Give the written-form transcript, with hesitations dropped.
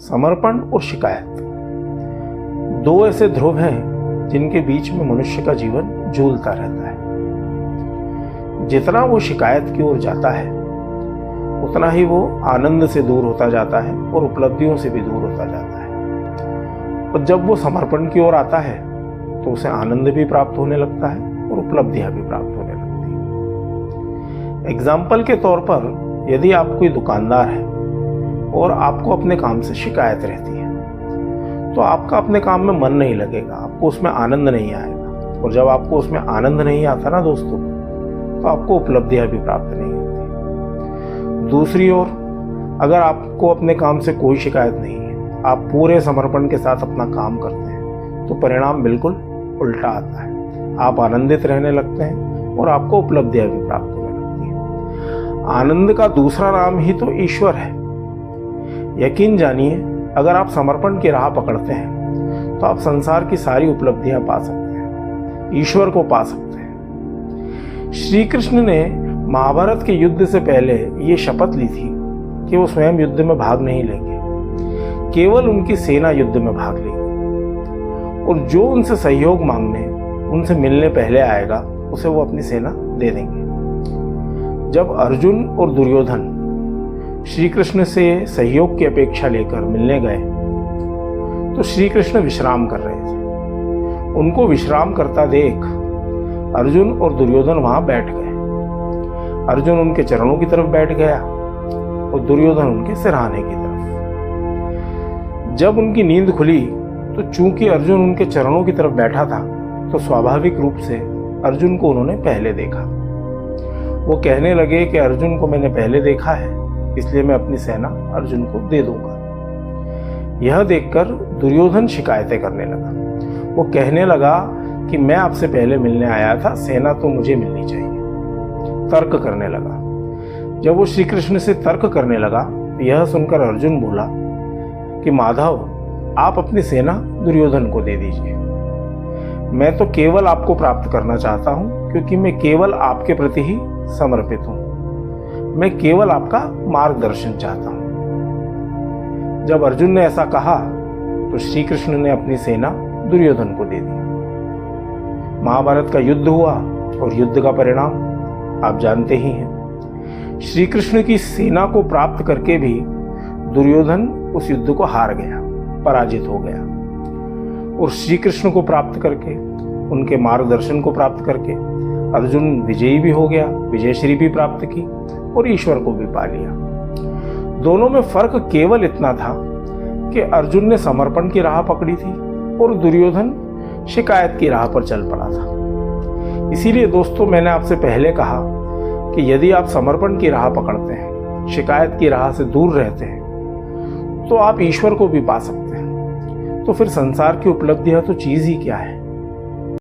समर्पण और शिकायत दो ऐसे ध्रुव हैं जिनके बीच में मनुष्य का जीवन झूलता रहता है। जितना वो शिकायत की ओर जाता है उतना ही वो आनंद से दूर होता जाता है और उपलब्धियों से भी दूर होता जाता है। और जब वो समर्पण की ओर आता है तो उसे आनंद भी प्राप्त होने लगता है और उपलब्धियां भी प्राप्त होने लगती हैं। एग्जाम्पल के तौर पर यदि आप कोई दुकानदार है और आपको अपने काम से शिकायत रहती है तो आपका अपने काम में मन नहीं लगेगा, आपको उसमें आनंद नहीं आएगा। और जब आपको उसमें आनंद नहीं आता ना दोस्तों, तो आपको उपलब्धियां भी प्राप्त नहीं होती। दूसरी ओर अगर आपको अपने काम से कोई शिकायत नहीं है, आप पूरे समर्पण के साथ अपना काम करते हैं, तो परिणाम बिल्कुल उल्टा आता है। आप आनंदित रहने लगते हैं और आपको उपलब्धियां भी प्राप्त होने लगती हैं। आनंद का दूसरा नाम ही तो ईश्वर है। यकीन जानिए, अगर आप समर्पण की राह पकड़ते हैं तो आप संसार की सारी उपलब्धियां पा सकते हैं, ईश्वर को पा सकते हैं। श्री कृष्ण ने महाभारत के युद्ध से पहले ये शपथ ली थी कि वो स्वयं युद्ध में भाग नहीं लेंगे, केवल उनकी सेना युद्ध में भाग लेगी। और जो उनसे सहयोग मांगने, उनसे मिलने पहले आएगा, उसे वो अपनी सेना दे देंगे। जब अर्जुन और दुर्योधन श्री कृष्ण से सहयोग की अपेक्षा लेकर मिलने गए तो श्री कृष्ण विश्राम कर रहे थे। उनको विश्राम करता देख अर्जुन और दुर्योधन वहां बैठ गए। अर्जुन उनके चरणों की तरफ बैठ गया और दुर्योधन उनके सिरहाने की तरफ। जब उनकी नींद खुली तो चूंकि अर्जुन उनके चरणों की तरफ बैठा था तो स्वाभाविक रूप से अर्जुन को उन्होंने पहले देखा। वो कहने लगे कि अर्जुन को मैंने पहले देखा है, इसलिए मैं अपनी सेना अर्जुन को दे दूंगा। यह देखकर दुर्योधन शिकायतें करने लगा। वो कहने लगा कि मैं आपसे पहले मिलने आया था, सेना तो मुझे मिलनी चाहिए। तर्क करने लगा। जब वो श्री कृष्ण से तर्क करने लगा, यह सुनकर अर्जुन बोला कि माधव, आप अपनी सेना दुर्योधन को दे दीजिए। मैं तो केवल आपको प्राप्त करना चाहता हूं, क्योंकि मैं केवल आपके प्रति ही समर्पित हूं। मैं केवल आपका मार्गदर्शन चाहता हूं। जब अर्जुन ने ऐसा कहा तो श्री कृष्ण ने अपनी सेना दुर्योधन को दे दी। महाभारत का युद्ध हुआ और युद्ध का परिणाम आप जानते ही हैं। श्री कृष्ण की सेना को प्राप्त करके भी दुर्योधन उस युद्ध को हार गया, पराजित हो गया। और श्री कृष्ण को प्राप्त करके, उनके मार्गदर्शन को प्राप्त करके अर्जुन विजयी भी हो गया, विजयश्री भी प्राप्त की और ईश्वर को भी पा लिया। दोनों में फर्क केवल इतना था कि अर्जुन ने समर्पण की राह पकड़ी थी और दुर्योधन शिकायत की राह पर चल पड़ा था। इसीलिए दोस्तों, मैंने आपसे पहले कहा कि यदि आप समर्पण की राह पकड़ते हैं, शिकायत की राह से दूर रहते हैं, तो आप ईश्वर को भी पा सकते हैं। तो फिर संसार की उपलब्धियां तो चीज ही क्या है।